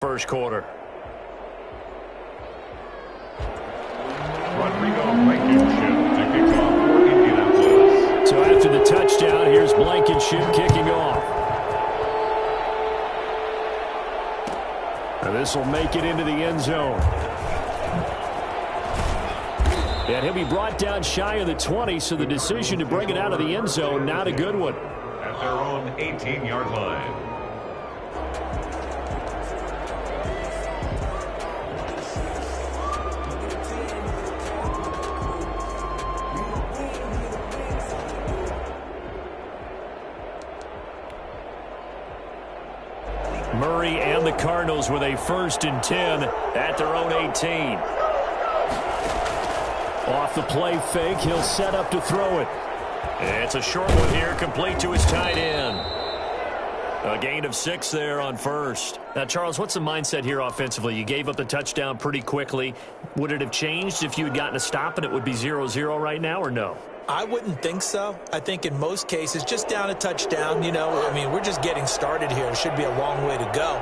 First quarter. Rodrigo Blankenship to kick off for Indianapolis. So after the touchdown, here's Blankenship kicking off. And this will make it into the end zone. And he'll be brought down shy of the 20, so the decision to bring it out of the end zone, not a good one. At their own 18-yard line. Murray and the Cardinals with a 1st and 10 at their own 18. Off the play fake, he'll set up to throw it. It's a short one here, complete to his tight end. A gain of 6 there on first. Now, Charles, what's the mindset here offensively? You gave up the touchdown pretty quickly. Would it have changed if you had gotten a stop and it would be 0-0 right now, or no? I wouldn't think so. I think in most cases, just down a touchdown, we're just getting started here. It should be a long way to go.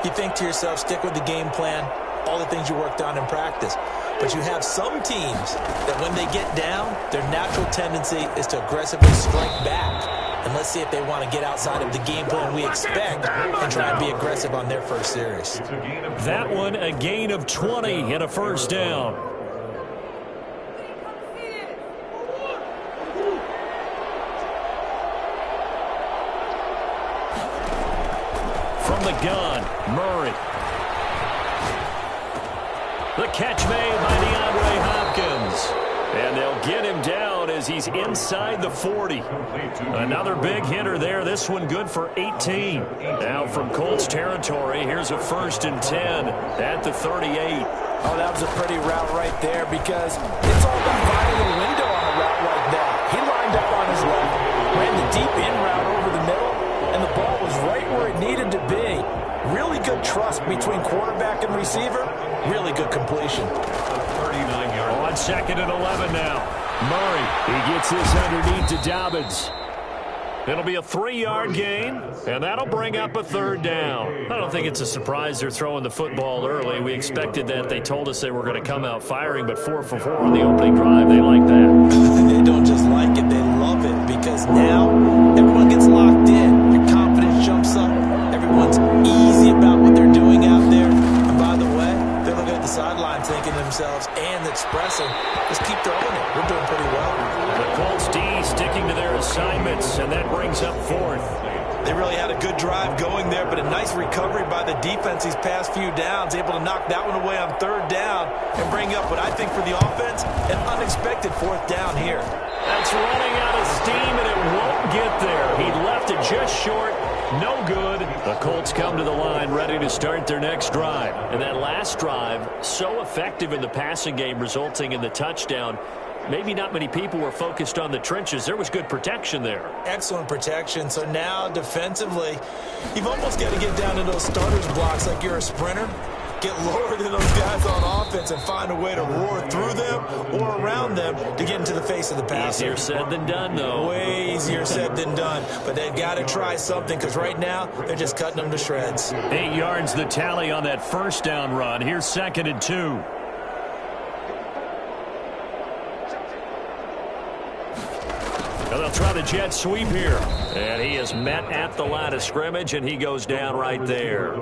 You think to yourself, stick with the game plan, all the things you worked on in practice. But you have some teams that when they get down, their natural tendency is to aggressively strike back. And let's see if they want to get outside of the game plan we expect and try and be aggressive on their first series. That one, a gain of 20 and a first down. From the gun, Murray. The catch made by DeAndre Hopkins. And they'll get him down as he's inside the 40. Another big hitter there. This one good for 18. Now from Colts territory, here's a 1st and 10 at the 38. Oh, that was a pretty route right there because it's all about finding a window on a route like that. He lined up on his left, ran the deep in route over the middle, and the ball was right where it needed to be. Really good trust between quarterback and receiver. Really good completion. 39-yard on 2nd and 11 now. Murray, he gets this underneath to Dobbins. It'll be a 3-yard gain, and that'll bring up a 3rd down. I don't think it's a surprise they're throwing the football early. We expected that. They told us they were going to come out firing, but 4 for 4 on the opening drive. They like that. They don't just like it, they love it, because now everyone gets locked in. Your confidence jumps up. Everyone's easy about what they're doing out there. And by the way, they're looking at the sideline thinking to themselves and expressing, just keep throwing it. We're doing pretty well. The Colts D sticking to their assignments, and that brings up 4th. They really had a good drive going there, but a nice recovery by the defense these past few downs, able to knock that one away on 3rd down and bring up what I think for the offense, an unexpected 4th down here. That's running out of steam, and it won't get there. He left it just short. No good. The Colts come to the line ready to start their next drive. And that last drive, so effective in the passing game, resulting in the touchdown. Maybe not many people were focused on the trenches. There was good protection there. Excellent protection. So now defensively, you've almost got to get down to those starters blocks like you're a sprinter. Get lower than those guys on offense and find a way to roar through them or around them to get into the face of the passer. Easier said than done, though. Way easier said than done. But they've got to try something because right now they're just cutting them to shreds. 8 yards the tally on that 1st down run. Here's 2nd and 2. And they'll try the jet sweep here. And he is met at the line of scrimmage, and he goes down right there.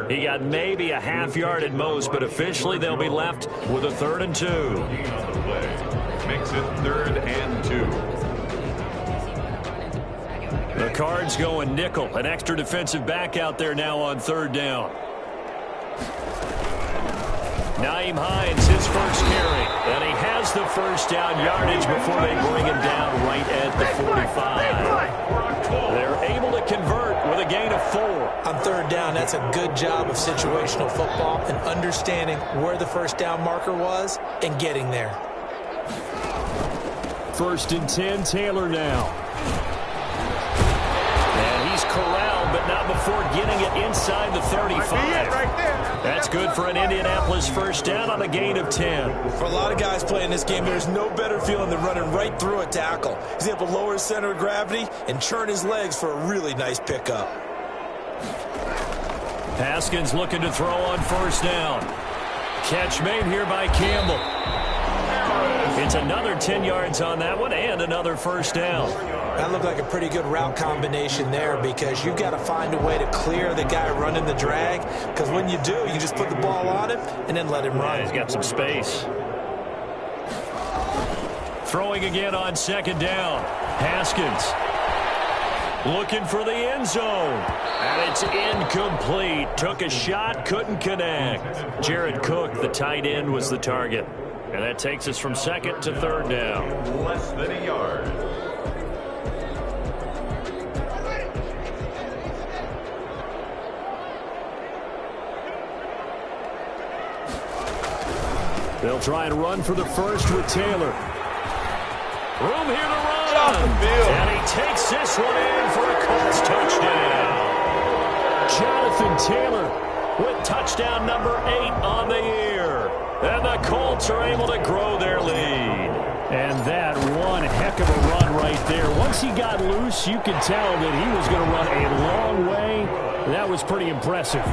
He got maybe a half yard at most, but officially they'll be left with a 3rd and 2. Makes it 3rd and 2. The Cards going nickel. An extra defensive back out there now on 3rd down. Naeem Hines, his first carry. And he has the 1st down yardage before they bring him down right at the 45. They're able to convert with a gain of 4. On 3rd down, that's a good job of situational football and understanding where the 1st down marker was and getting there. 1st and 10, Taylor now. And he's corralled, but not before getting it inside the 35. That's good for an Indianapolis 1st down on a gain of 10. For a lot of guys playing this game, there's no better feeling than running right through a tackle. He's able to lower his center of gravity and churn his legs for a really nice pickup. Haskins looking to throw on first down. Catch made here by Campbell. It's another 10 yards on that one and another first down. That looked like a pretty good route combination there because you've got to find a way to clear the guy running the drag, because when you do, you just put the ball on him and then let him run. Yeah, he's got some space. Throwing again on second down. Haskins looking for the end zone. And it's incomplete. Took a shot, couldn't connect. Jared Cook, the tight end, was the target. And that takes us from second to third down. Less than a yard. They'll try and run for the first with Taylor. Room here to run. And he takes this one in for a Colts touchdown. Jonathan Taylor with touchdown number 8 on the year. And the Colts are able to grow their lead. And that one heck of a run right there. Once he got loose, you could tell that he was going to run a long way. That was pretty impressive.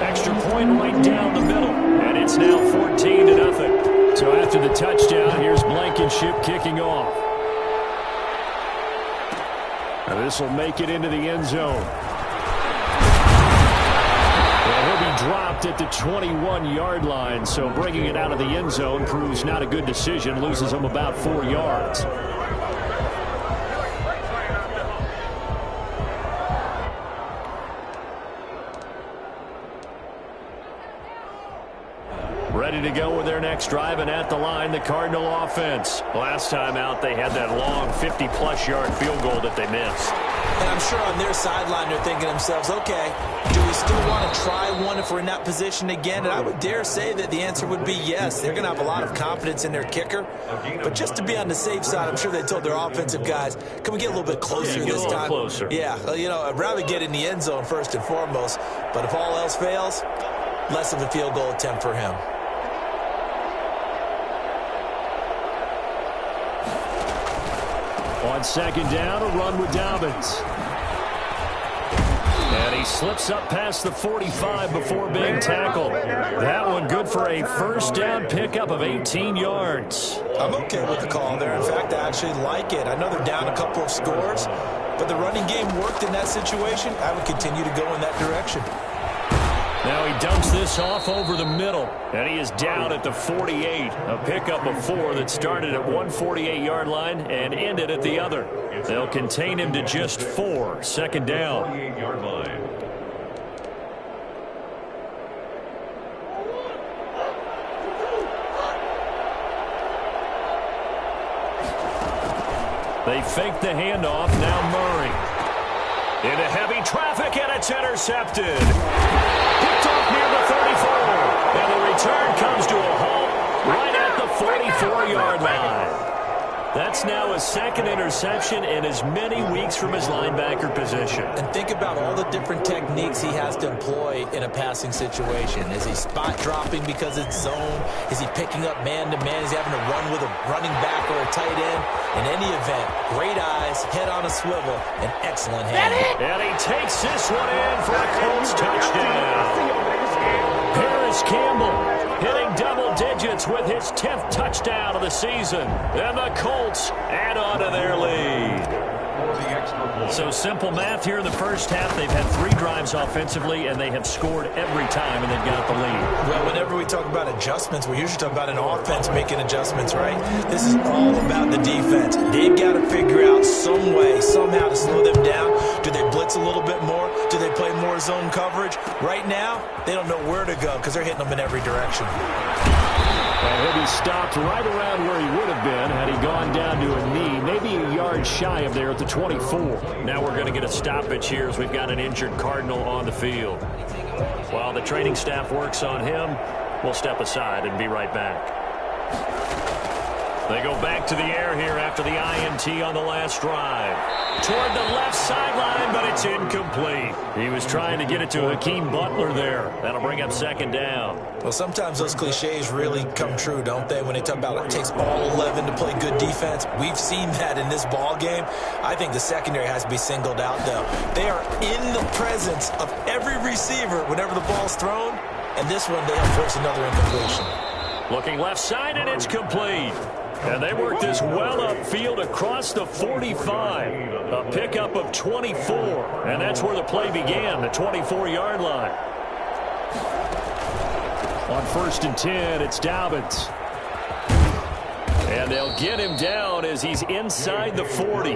Extra point right down the middle. And it's now 14-0. So after the touchdown, here's Blankenship kicking off. And this will make it into the end zone. He'll be dropped at the 21-yard line, so bringing it out of the end zone proves not a good decision. Loses him about 4 yards. Ready to go with their next drive, and at the line, the Cardinal offense. Last time out, they had that long 50-plus yard field goal that they missed. And I'm sure on their sideline they're thinking to themselves, okay, do we still want to try one if we're in that position again? And I would dare say that the answer would be yes. They're going to have a lot of confidence in their kicker. But just to be on the safe side, I'm sure they told their offensive guys, can we get a little bit closer this time? Closer. Yeah, I'd rather get in the end zone first and foremost. But if all else fails, less of a field goal attempt for him. On second down, a run with Dobbins. And he slips up past the 45 before being tackled. That one good for a first down pickup of 18 yards. I'm okay with the call there. In fact, I actually like it. I know they're down a couple of scores, but the running game worked in that situation. I would continue to go in that direction. Now he dumps this off over the middle, and he is down at the 48. A pickup of 4 that started at one 48-yard line and ended at the other. They'll contain him to just 4. Second down. 48-yard line. They fake the handoff. Now Murray. Into heavy traffic, and it's intercepted. Picked off near the 34. And the return comes to a halt right at the 44-yard line. That's now his second interception in as many weeks from his linebacker position. And think about all the different techniques he has to employ in a passing situation. Is he spot dropping because it's zone? Is he picking up man-to-man? Is he having to run with a running back or a tight end? In any event, great eyes, head on a swivel, and excellent handling. And he takes this one in for a Colts touchdown. Paris Campbell hitting double digits with his 10th touchdown of the season. And the Colts add on to their lead. So simple math here in the first half. They've had 3 drives offensively, and they have scored every time, and they've got the lead. Well, whenever we talk about adjustments, we usually talk about an offense making adjustments, right? This is all about the defense. They've got to figure out some way, somehow to slow them down. Do they blitz a little bit more? Do they play more zone coverage? Right now, they don't know where to go because they're hitting them in every direction. And he'll be stopped right around where he would have been had he gone down to a knee, maybe a yard shy of there at the 24. Now we're going to get a stoppage here as we've got an injured Cardinal on the field. While the training staff works on him, we'll step aside and be right back. They go back to the air here after the INT on the last drive. Toward the left sideline, but it's incomplete. He was trying to get it to Hakeem Butler there. That'll bring up second down. Well, sometimes those cliches really come true, don't they? When they talk about it takes all 11 to play good defense. We've seen that in this ball game. I think the secondary has to be singled out, though. They are in the presence of every receiver whenever the ball's thrown. And this one, they have forced another incompletion. Looking left side, and it's complete. And they work this well upfield across the 45. A pickup of 24. And that's where the play began, the 24-yard line. On 1st and 10, it's Dobbins. And they'll get him down as he's inside the 40.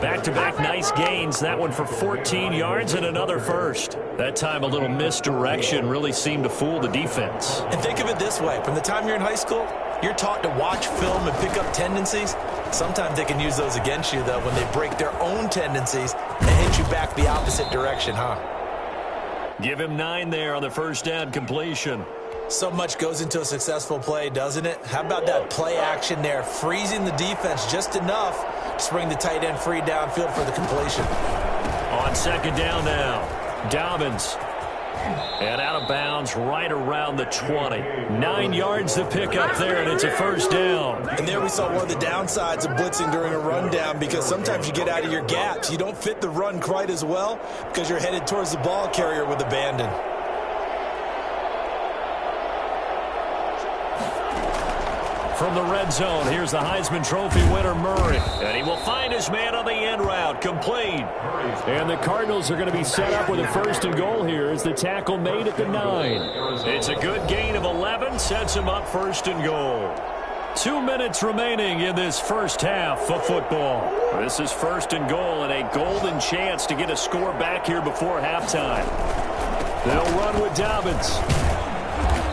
Back-to-back nice gains. That one for 14 yards and another first. That time a little misdirection really seemed to fool the defense. And think of it this way. From the time you're in high school, you're taught to watch film and pick up tendencies. Sometimes they can use those against you, though, when they break their own tendencies and hit you back the opposite direction, huh? Give him 9 there on the first down completion. So much goes into a successful play, doesn't it? How about that play action there, freezing the defense just enough to bring the tight end free downfield for the completion. On second down now, Dobbins. And out of bounds right around the 20. 9 yards to pick up there, and it's a first down. And there we saw one of the downsides of blitzing during a rundown, because sometimes you get out of your gaps. You don't fit the run quite as well because you're headed towards the ball carrier with abandon. From the red zone, here's the Heisman Trophy winner, Murray. And he will find his man on the end route, complete. And the Cardinals are going to be set up with a first and goal here as the tackle made at the 9. It's a good gain of 11, sets him up first and goal. 2 minutes remaining in this first half of football. This is first and goal and a golden chance to get a score back here before halftime. They'll run with Dobbins.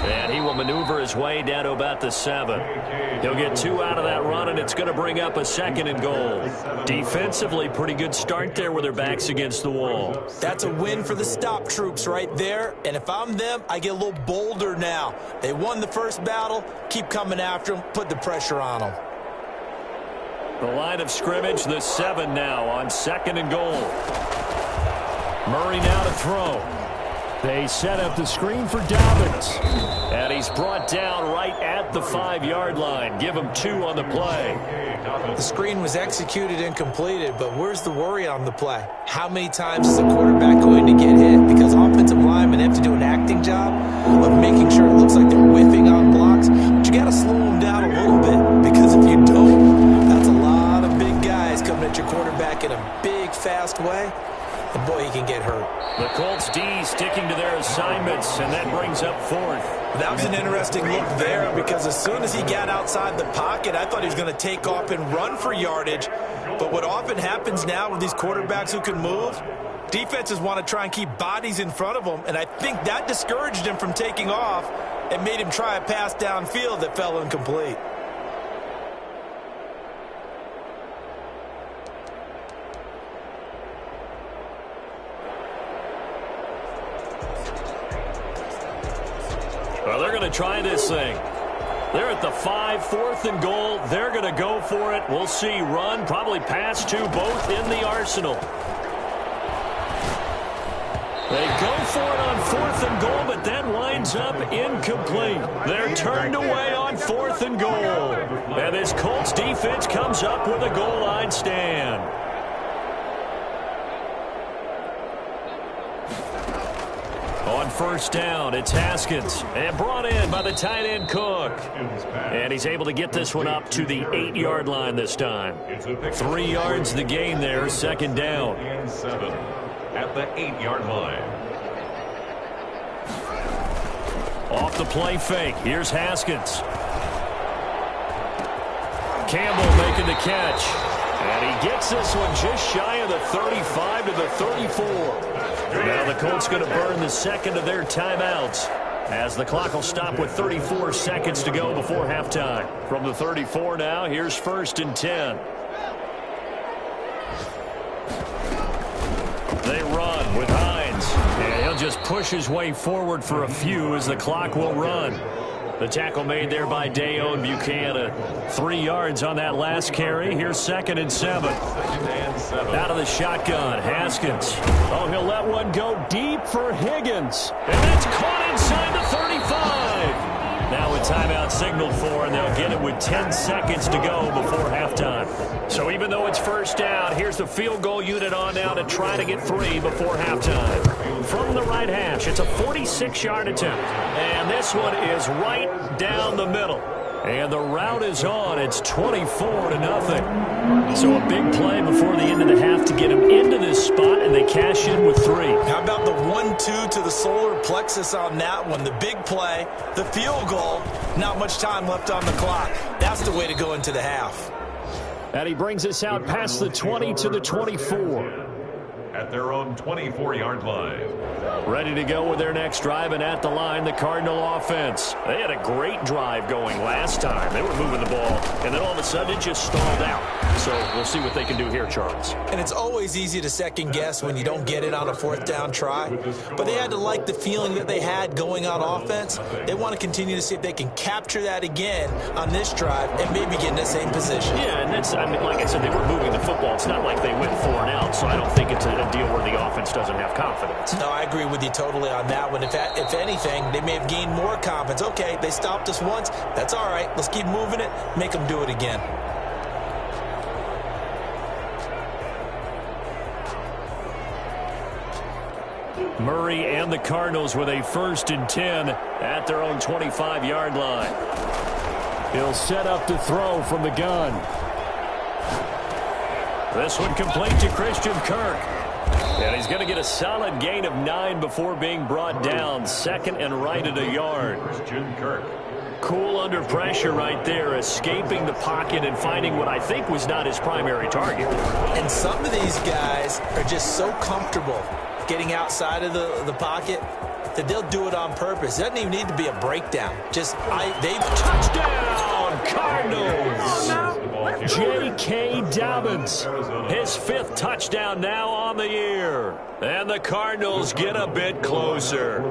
And he will maneuver his way down to about the 7. He'll get 2 out of that run, and it's going to bring up a second and goal. Defensively, pretty good start there with their backs against the wall. That's a win for the stop troops right there. And if I'm them, I get a little bolder now. They won the first battle. Keep coming after them. Put the pressure on them. The line of scrimmage, the 7 now on second and goal. Murray now to throw. They set up the screen for Dobbins. And he's brought down right at the 5-yard line. Give him 2 on the play. The screen was executed and completed, but where's the worry on the play? How many times is the quarterback going to get hit? Because offensive linemen have to do an acting job of making sure it looks like they're whiffing on blocks. But you got to slow them down a little bit, because if you don't, that's a lot of big guys coming at your quarterback in a big, fast way. And boy, he can get hurt. The Colts D sticking to their assignments, and that brings up 4th. That was an interesting look there, because as soon as he got outside the pocket, I thought he was going to take off and run for yardage. But what often happens now with these quarterbacks who can move, defenses want to try and keep bodies in front of them, and I think that discouraged him from taking off and made him try a pass downfield that fell incomplete. Well, they're going to try this thing. They're at the 5, 4th and goal. They're going to go for it. We'll see. Run, probably pass to both in the arsenal. They go for it on 4th and goal, but that winds up incomplete. They're turned away on 4th and goal. And this Colts defense comes up with a goal line stand. On first down, it's Haskins, and brought in by the tight end Cook. And he's able to get this one up to the 8-yard line this time. 3 yards the gain there, second down. 7 at the 8-yard line. Off the play fake, here's Haskins. Campbell making the catch. And he gets this one just shy of the 35 to the 34. Now the Colts going to burn the second of their timeouts, as the clock will stop with 34 seconds to go before halftime. From the 34 now, here's 1st and 10. They run with Hines, and he'll just push his way forward for a few as the clock will run. The tackle made there by Dayon Buchanan. 3 yards on that last carry. Here's 2nd and 7. Out of the shotgun, Haskins. Oh, he'll let one go deep for Higgins. And that's caught inside the 35. Now a timeout signaled for, and they'll get it with 10 seconds to go before halftime. So even though it's first down, here's the field goal unit on now to try to get 3 before halftime. From the right hash, it's a 46-yard attempt. And this one is right down the middle. And the route is on. It's 24-0. So a big play before the end of the half to get them into this spot, and they cash in with 3. How about the 1-2 to the solar plexus on that one? The big play, the field goal, not much time left on the clock. That's the way to go into the half. And he brings us out past the 20 to the 24. At their own 24-yard line. Ready to go with their next drive, and at the line, the Cardinal offense. They had a great drive going last time. They were moving the ball, and then all of a sudden it just stalled out. So we'll see what they can do here, Charles. And it's always easy to second guess when you don't get it on a 4th down try. But they had to like the feeling that they had going on offense. They want to continue to see if they can capture that again on this drive and maybe get in the same position. Yeah, and that's, I mean, like I said, they were moving the football. It's not like they went 4 and out, so I don't think it's a deal where the offense doesn't have confidence. No, I agree with you totally on that one. If anything, they may have gained more confidence. Okay, they stopped us once. That's all right. Let's keep moving it. Make them do it again. Murray and the Cardinals with a 1st and 10 at their own 25-yard line. He'll set up to throw from the gun. This one complete to Christian Kirk. And he's going to get a solid gain of 9 before being brought down. 2nd and right at a yard. Christian Kirk. Cool under pressure right there, escaping the pocket and finding what I think was not his primary target. And some of these guys are just so comfortable getting outside of the pocket that they'll do it on purpose. It doesn't even need to be a breakdown. Touchdown, Cardinals! J.K. Dobbins, his 5th touchdown now on the year. And the Cardinals get a bit closer.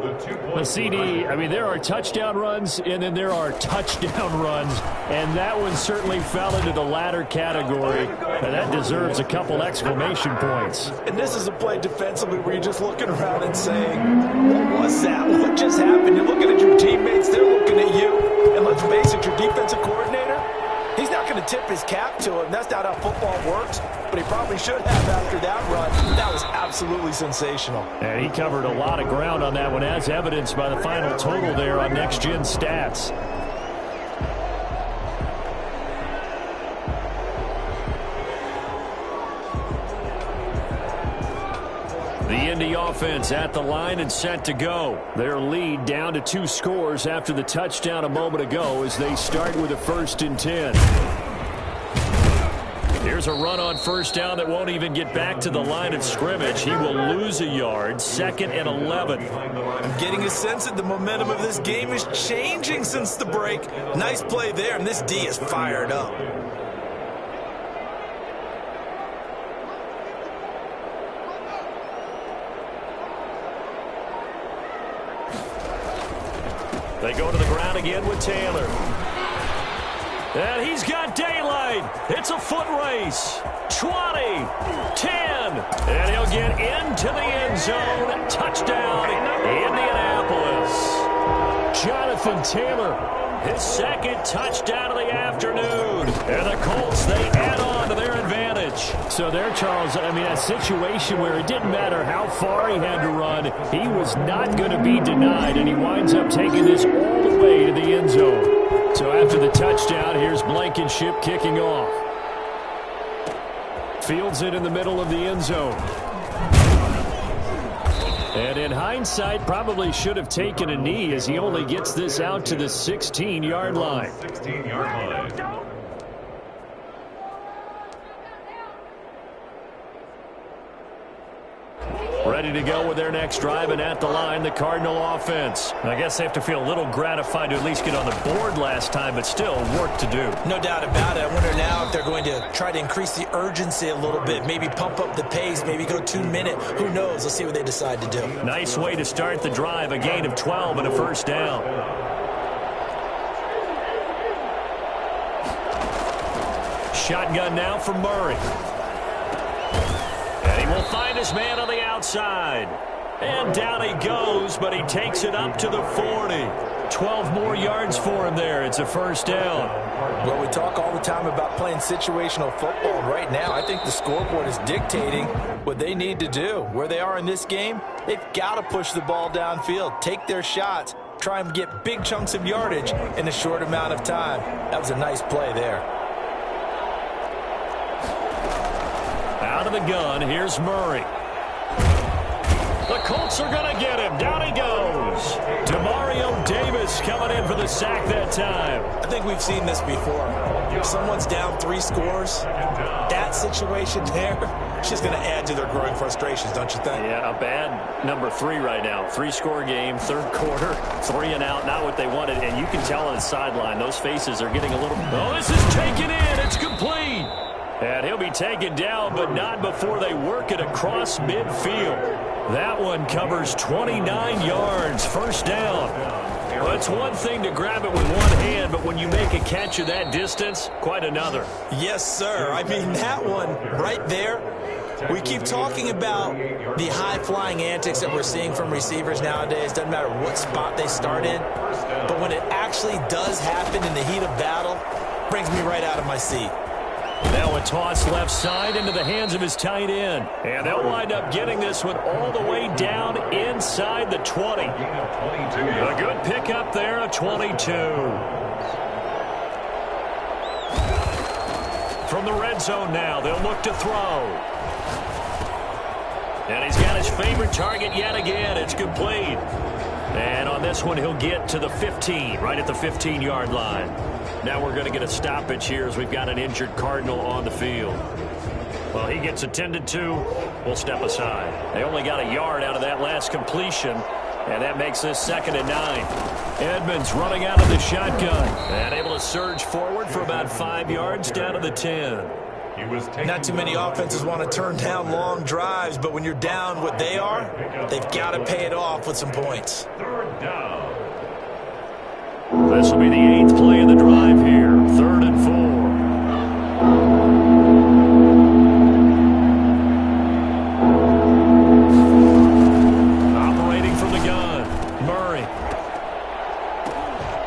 The CD, I mean, there are touchdown runs, and then there are touchdown runs. And that one certainly fell into the latter category. And that deserves a couple exclamation points. And this is a play defensively where you're just looking around and saying, what was that? What just happened? You're looking at your teammates, they're looking at you. And let's face it, your defensive coordinator, he's not going to tip his cap to him. That's not how football works, but he probably should have after that run. That was absolutely sensational. And he covered a lot of ground on that one, as evidenced by the final total there on Next Gen Stats. The Indy offense at the line and set to go. Their lead down to 2 scores after the touchdown a moment ago as they start with a 1st and 10. Here's a run on 1st down that won't even get back to the line of scrimmage. He will lose a yard. 2nd and 11. I'm getting a sense that the momentum of this game is changing since the break. Nice play there, and this D is fired up. They go to the ground again with Taylor. And he's got daylight. It's a foot race. 20, 10, and he'll get into the end zone. Touchdown, Indianapolis. Jonathan Taylor, his 2nd touchdown of the afternoon. And the Colts, they add on to their advantage. So there, Charles, I mean, a situation where it didn't matter how far he had to run, he was not going to be denied, and he winds up taking this all the way to the end zone. So after the touchdown, here's Blankenship kicking off. Fields it in the middle of the end zone. And in hindsight, probably should have taken a knee as he only gets this out to the 16-yard line. 16-yard line. Ready to go with their next drive, and at the line, the Cardinal offense. I guess they have to feel a little gratified to at least get on the board last time, but still work to do. No doubt about it. I wonder now if they're going to try to increase the urgency a little bit, maybe pump up the pace, maybe go 2-minute. Who knows? Let's see what they decide to do. Nice way to start the drive, a gain of 12 and a 1st down. shotgun now for Murray. And he will find his man on the outside. And down he goes, but he takes it up to the 40. 12 more yards for him there. It's a first down. Well, we talk all the time about playing situational football. And right now, I think the scoreboard is dictating what they need to do. Where they are in this game, they've got to push the ball downfield, take their shots, try and get big chunks of yardage in a short amount of time. That was a nice play there. Out of the gun, here's Murray. The Colts are going to get him. Down he goes. Demario Davis coming in for the sack that time. I think we've seen this before. If someone's down 3 scores, that situation there, it's just going to add to their growing frustrations, don't you think? Yeah, a bad number 3 right now. 3-score game, third quarter, 3 and out, not what they wanted. And you can tell on the sideline, those faces are getting a little... Oh, this is taken in. It's complete. And he'll be taken down, but not before they work it across midfield. That one covers 29 yards, first down. Well, it's one thing to grab it with one hand, but when you make a catch of that distance, quite another. Yes, sir. I mean, that one right there, we keep talking about the high-flying antics that we're seeing from receivers nowadays. Doesn't matter what spot they start in, but when it actually does happen in the heat of battle, brings me right out of my seat. Now a toss left side into the hands of his tight end. And they'll wind up getting this one all the way down inside the 20. A good pickup there, a 22. From the red zone now, they'll look to throw. And he's got his favorite target yet again. It's complete. And on this one, he'll get to the 15, right at the 15-yard line. Now we're going to get a stoppage here as we've got an injured Cardinal on the field. Well, he gets attended to. We'll step aside. They only got a yard out of that last completion, and that makes this 2nd and 9. Edmonds running out of the shotgun and able to surge forward for about 5 yards down to the 10. Not too many offenses want to turn down long drives, but when you're down what they are, they've got to pay it off with some points. This will be the 8th play of the drive here. 3rd and 4. Operating from the gun, Murray.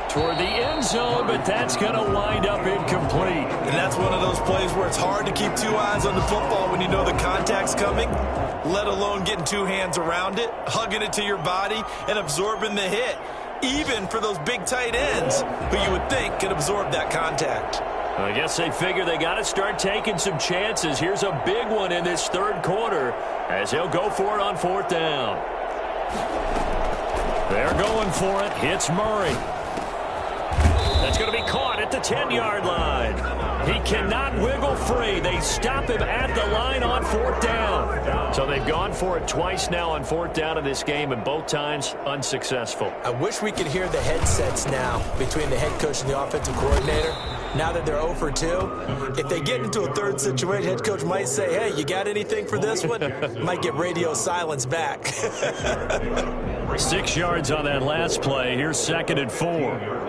Toward the end zone, but that's going to wind up incomplete. And that's one of those plays where it's hard to keep 2 eyes on the football when you know the contact's coming, let alone getting 2 hands around it, hugging it to your body, and absorbing the hit. Even for those big tight ends who you would think could absorb that contact. I guess they figure they got to start taking some chances. Here's a big one in this 3rd quarter as he'll go for it on 4th down. They're going for it. Hits Murray. That's going to be caught at the 10-yard line. He cannot wiggle free. They stop him at the line on 4th down. So they've gone for it twice now on 4th down in this game, and both times unsuccessful. I wish we could hear the headsets now between the head coach and the offensive coordinator. Now that they're 0 for 2, if they get into a 3rd situation, head coach might say, hey, you got anything for this one? Might get radio silence back. 6 yards on that last play. Here's 2nd and 4.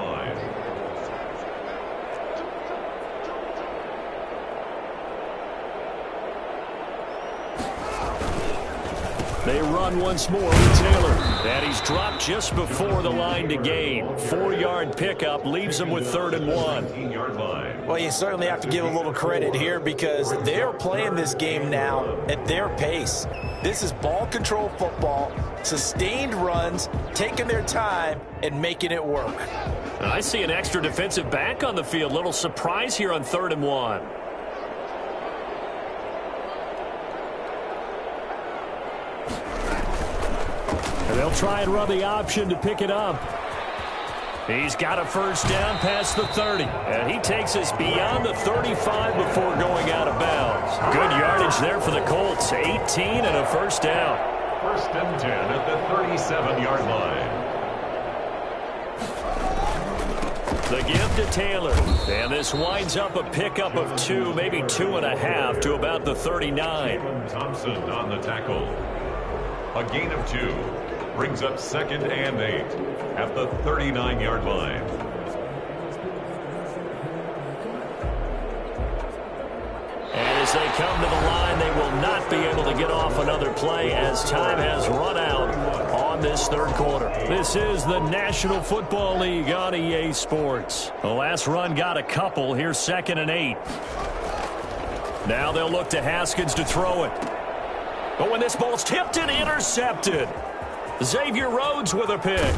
They run once more with Taylor. And he's dropped just before the line to gain. 4-yard pickup leaves him with 3rd and 1. Well, you certainly have to give a little credit here because they're playing this game now at their pace. This is ball control football, sustained runs, taking their time, and making it work. I see an extra defensive back on the field. Little surprise here on 3rd and 1. They'll try and run the option to pick it up. He's got a first down past the 30. And he takes us beyond the 35 before going out of bounds. Good yardage there for the Colts. 18 and a first down. 1st and 10 at the 37-yard line. The give to Taylor. And this winds up a pickup of 2, maybe 2.5 to about the 39. Thompson on the tackle. A gain of 2. Brings up 2nd and 8 at the 39-yard line. they come to the line, they will not be able to get off another play as time has run out on this third quarter. This is the National Football League on EA Sports. The last run got a couple. Here's 2nd and 8. Now they'll look to Haskins to throw it. But when this ball's tipped and intercepted, Xavier Rhodes with a pick.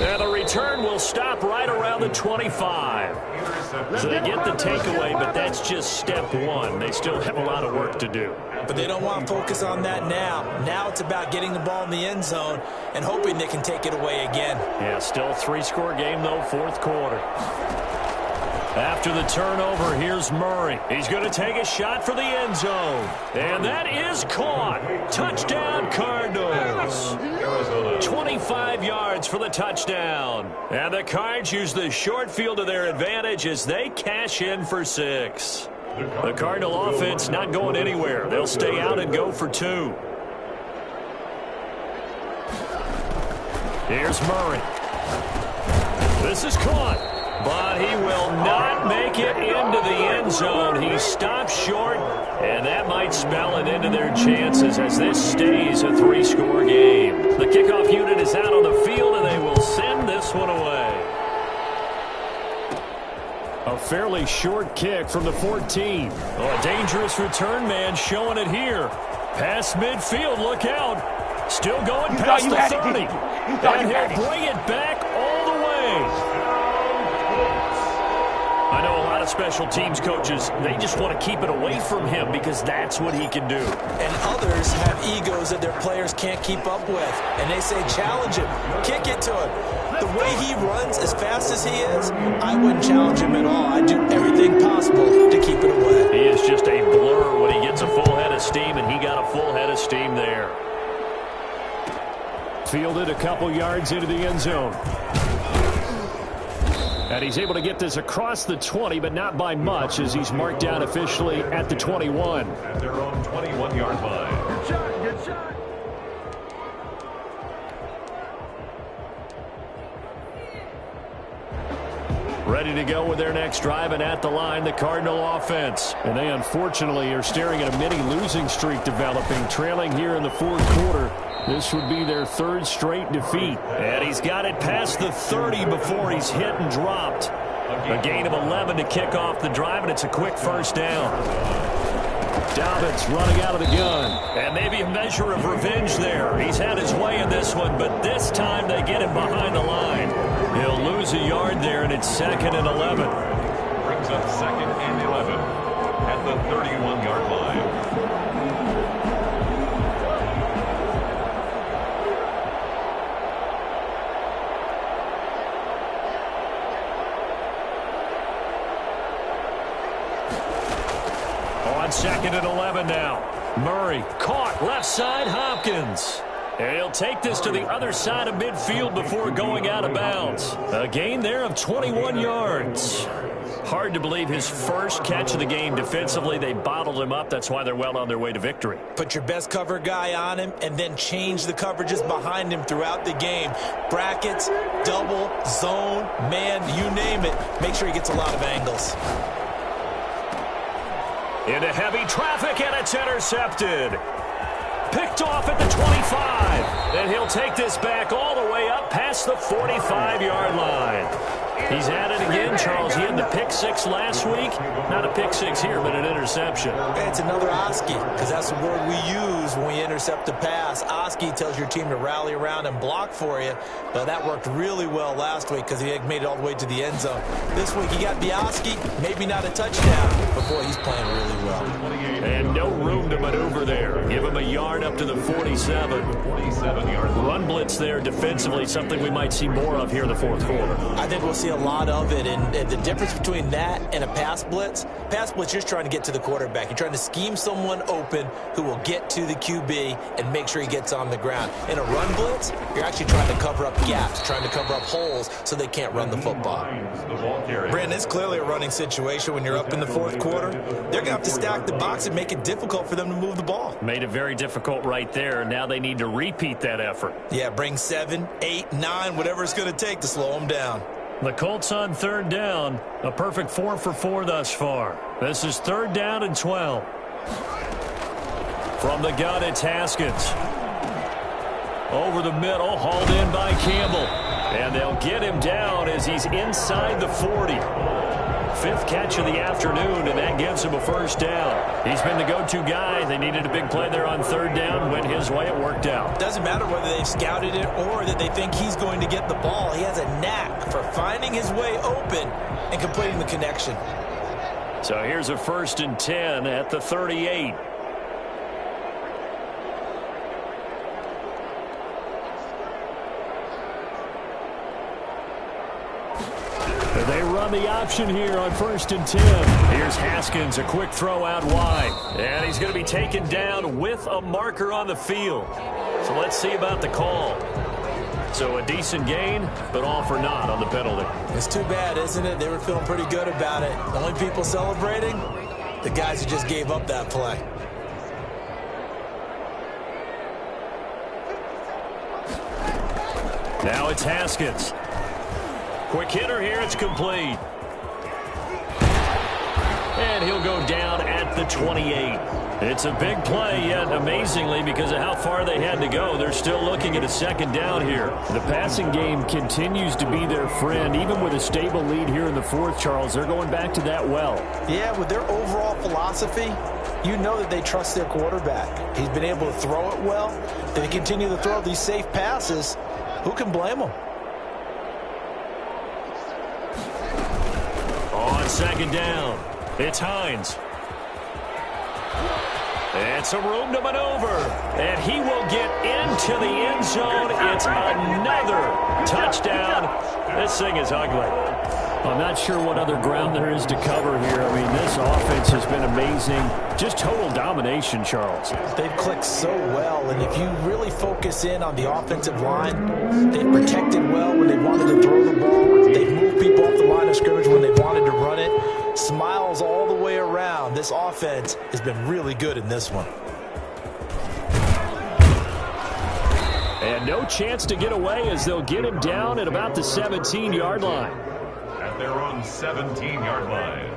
And the return will stop right around the 25. So they get the takeaway, but that's just step one. They still have a lot of work to do. But they don't want to focus on that now. Now it's about getting the ball in the end zone and hoping they can take it away again. Yeah, still a 3-score game, though, fourth quarter. After the turnover, here's Murray. He's going to take a shot for the end zone. And that is caught. Touchdown, Cardinals. 25 yards for the touchdown. And the Cards use the short field to their advantage as they cash in for 6. The Cardinal offense not going anywhere. They'll stay out and go for 2. Here's Murray. This is caught. But he will not make it into the end zone. He stops short, and that might spell it into their chances as this stays a 3-score game. The kickoff unit is out on the field, and they will send this one away. A fairly short kick from the 14. Oh, a dangerous return man showing it here. Past midfield, look out. Still going past the 30. And he'll bring it back all the way. I know a lot of special teams coaches, they just want to keep it away from him because that's what he can do. And others have egos that their players can't keep up with. And they say, challenge him, kick it to him. The way he runs as fast as he is, I wouldn't challenge him at all. I'd do everything possible to keep it away. He is just a blur when he gets a full head of steam, and he got a full head of steam there. Fielded a couple yards into the end zone. And he's able to get this across the 20, but not by much, as he's marked down officially at the 21. At their own 21-yard line. Good shot. Ready to go with their next drive, and at the line, the Cardinal offense. And they unfortunately are staring at a mini losing streak developing, trailing here in the fourth quarter. This would be their 3rd straight defeat. And he's got it past the 30 before he's hit and dropped. A gain of 11 to kick off the drive, and it's a quick first down. Dobbins running out of the gun. And maybe a measure of revenge there. He's had his way in this one, but this time they get him behind the line. He'll lose a yard there, and it's 2nd and 11. Brings up 2nd and 11 at the 31-yard line. On 2nd and 11 now. Murray caught left side, Hopkins. And he'll take this to the other side of midfield before going out of bounds. A gain there of 21 yards. Hard to believe his first catch of the game defensively. They bottled him up. That's why they're well on their way to victory. Put your best cover guy on him and then change the coverages behind him throughout the game. Brackets, double, zone, man, you name it. Make sure he gets a lot of angles. Into heavy traffic, and it's intercepted. Picked off at the 25. And he'll take this back all the way up past the 45-yard line. He's at it again, Charles. He had the pick 6 last week. Not a pick 6 here, but an interception. It's another Oski, because that's the word we use when we intercept a pass. Oski tells your team to rally around and block for you. But that worked really well last week because he had made it all the way to the end zone. This week he got the Oski, maybe not a touchdown, but boy, he's playing really well. And no room to maneuver there. Give him a yard up to the 47. 47-yard line. Run blitz there defensively, something we might see more of here in the fourth quarter. I think we'll see a lot of it, and the difference between that and a pass blitz, you're just trying to get to the quarterback. You're trying to scheme someone open who will get to the QB and make sure he gets on the ground. In a run blitz, you're actually trying to cover up gaps, trying to cover up holes so they can't run the football. Brandon, it's clearly a running situation when you're up in the fourth quarter. They're going to have to stack the box and make it difficult for them to move the ball. Made it very difficult right there. Now they need to repeat that effort. Yeah, bring 7, 8, 9, whatever it's going to take to slow them down. The Colts on third down. A perfect 4 for 4 thus far. This is 3rd down and 12. From the gun, it's Haskins. Over the middle, hauled in by Campbell. And they'll get him down as he's inside the 40. 5th catch of the afternoon, and that gives him a 1st down. He's been the go-to guy. They needed a big play there on 3rd down. Went his way. It worked out. Doesn't matter whether they've scouted it or that they think he's going to get the ball. He has a knack for finding his way open and completing the connection. So here's a 1st and 10 at the 38. They run the option here on 1st and 10. Here's Haskins, a quick throw out wide. And he's going to be taken down with a marker on the field. So let's see about the call. So a decent gain, but all for naught on the penalty. It's too bad, isn't it? They were feeling pretty good about it. The only people celebrating, the guys who just gave up that play. Now it's Haskins. Quick hitter here, it's complete. And he'll go down at the 28. It's a big play, yet amazingly, because of how far they had to go, they're still looking at a 2nd down here. The passing game continues to be their friend. Even with a stable lead here in the 4th, Charles, they're going back to that well. Yeah, with their overall philosophy, you know that they trust their quarterback. He's been able to throw it well. They continue to throw these safe passes. Who can blame them? On 2nd down, it's Hines. It's a room to maneuver, and he will get into the end zone. It's another touchdown. This thing is ugly. I'm not sure what other ground there is to cover here. I mean, this offense has been amazing. Just total domination, Charles. They've clicked so well, and if you really focus in on the offensive line, they've protected well when they wanted to throw the ball. They've moved people off the line of scrimmage when they wanted to run it. Smiles all the way around. This offense has been really good in this one. And no chance to get away as they'll get him down at about the 17-yard line. At their own 17-yard line.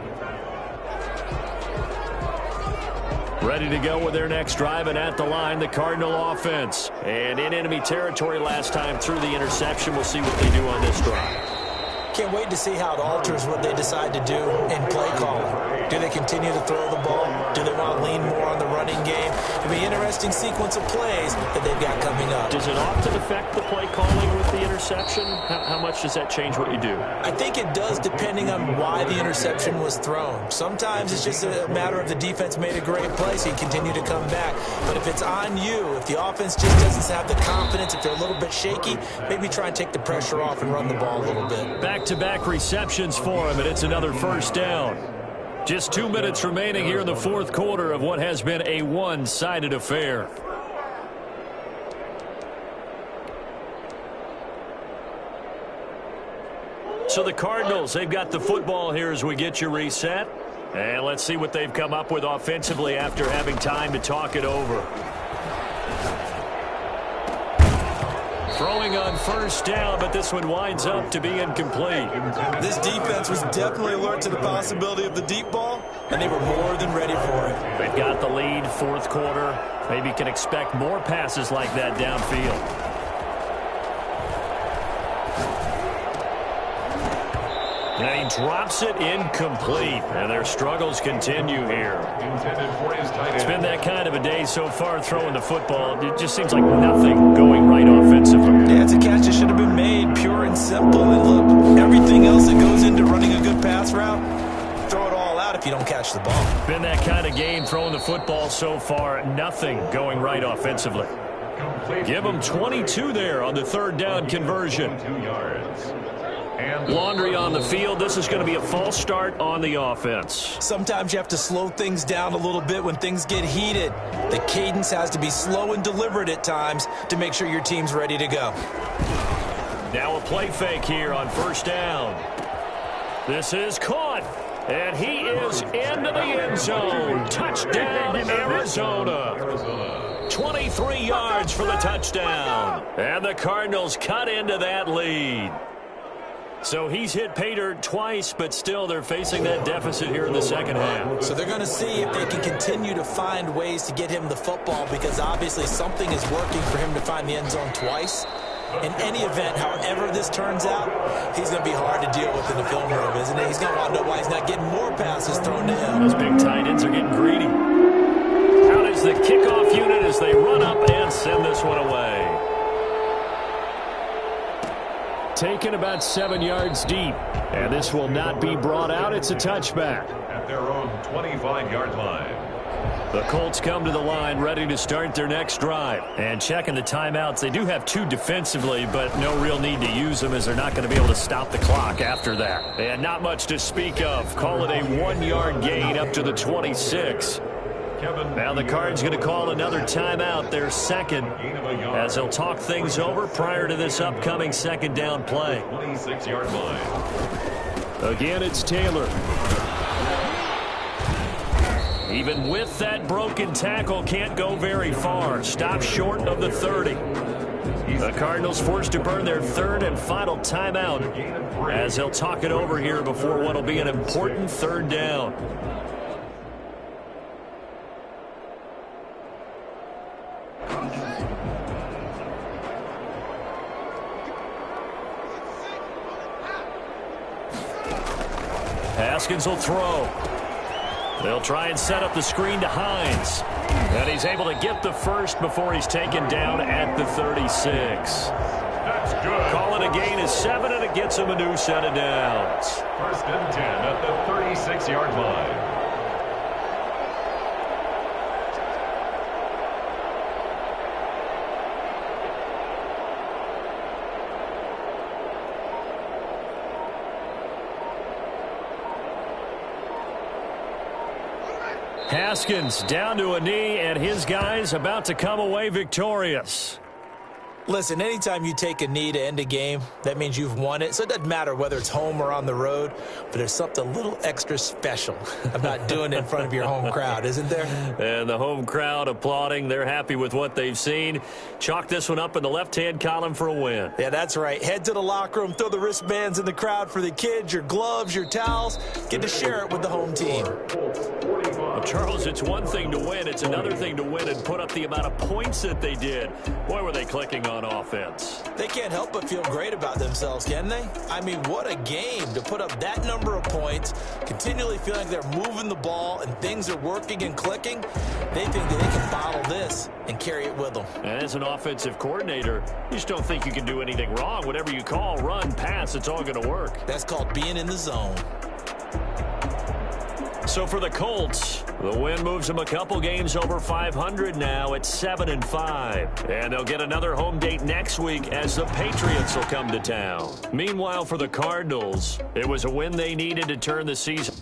Ready to go with their next drive, and at the line, the Cardinal offense. And in enemy territory last time through the interception. We'll see what they do on this drive. Can't wait to see how it alters what they decide to do in play calling. Do they continue to throw the ball? Do they want to lean more on the running game? It'll be an interesting sequence of plays that they've got coming up. Does it often affect the play calling with the interception? How much does that change what you do? I think it does, depending on why the interception was thrown. Sometimes it's just a matter of the defense made a great play, so you continue to come back. But if it's on you, if the offense just doesn't have the confidence, if they're a little bit shaky, maybe try and take the pressure off and run the ball a little bit. Back-to-back receptions for him, and it's another 1st down. Just 2 minutes remaining here in the 4th quarter of what has been a one-sided affair. So the Cardinals, they've got the football here as we get you reset. And let's see what they've come up with offensively after having time to talk it over. Throwing on 1st down, but this one winds up to be incomplete. This defense was definitely alert to the possibility of the deep ball, and they were more than ready for it. They've got the lead, 4th quarter. Maybe can expect more passes like that downfield. And he drops it incomplete. And their struggles continue here. It's been that kind of a day so far throwing the football. It just seems like nothing going right offensively. Yeah, it's a catch that should have been made, pure and simple. And look, everything else that goes into running a good pass route, throw it all out if you don't catch the ball. Been that kind of game throwing the football so far. Nothing going right offensively. Give them 22 there on the 3rd down conversion. 2 yards. Laundry on the field. This is going to be a false start on the offense. Sometimes you have to slow things down a little bit when things get heated. The cadence has to be slow and deliberate at times to make sure your team's ready to go. Now a play fake here on 1st down. This is caught, and he is into the end zone. Touchdown, Arizona. 23 yards for the touchdown. And the Cardinals cut into that lead. So he's hit pay dirt twice, but still they're facing that deficit here in the second half. So they're going to see if they can continue to find ways to get him the football, because obviously something is working for him to find the end zone twice. In any event, however this turns out, he's going to be hard to deal with in the film room, isn't he? He's going to want to know why he's not getting more passes thrown to him. Those big tight ends are getting greedy. Out is the kickoff unit as they run up and send this one away. Taken about 7 yards deep. And this will not be brought out. It's a touchback. At their own 25-yard line. The Colts come to the line ready to start their next drive. And checking the timeouts, they do have 2 defensively, but no real need to use them as they're not going to be able to stop the clock after that. And not much to speak of. Call it a 1-yard gain up to the 26. Now the Cards going to call another timeout, their second, as they'll talk things over prior to this upcoming second down play. 26-yard line. Again, it's Taylor. Even with that broken tackle, can't go very far. Stop short of the 30. The Cardinals forced to burn their third and final timeout as they'll talk it over here before what will be an important third down. Haskins will throw. They'll try and set up the screen to Hines. And he's able to get the first before he's taken down at the 36. That's good. Call it a gain of 7, and it gets him a new set of downs. First and 10 at the 36-yard line. Haskins down to a knee, and his guys about to come away victorious. Listen, anytime you take a knee to end a game, that means you've won it. So it doesn't matter whether it's home or on the road, but there's something a little extra special about doing it in front of your home crowd, isn't there? And the home crowd applauding. They're happy with what they've seen. Chalk this one up in the left-hand column for a win. Yeah, that's right. Head to the locker room, throw the wristbands in the crowd for the kids, your gloves, your towels. Get to share it with the home team. Well, Charles, it's one thing to win. It's another thing to win and put up the amount of points that they did. Boy, were they clicking on offense. They can't help but feel great about themselves, can they? I mean, what a game to put up that number of points, continually feeling like they're moving the ball and things are working and clicking. They think that they can bottle this and carry it with them. And as an offensive coordinator, you just don't think you can do anything wrong. Whatever you call, run, pass, it's all going to work. That's called being in the zone. So for the Colts, the win moves them a couple games over 500 now at 7-5. And they'll get another home date next week as the Patriots will come to town. Meanwhile, for the Cardinals, it was a win they needed to turn the season.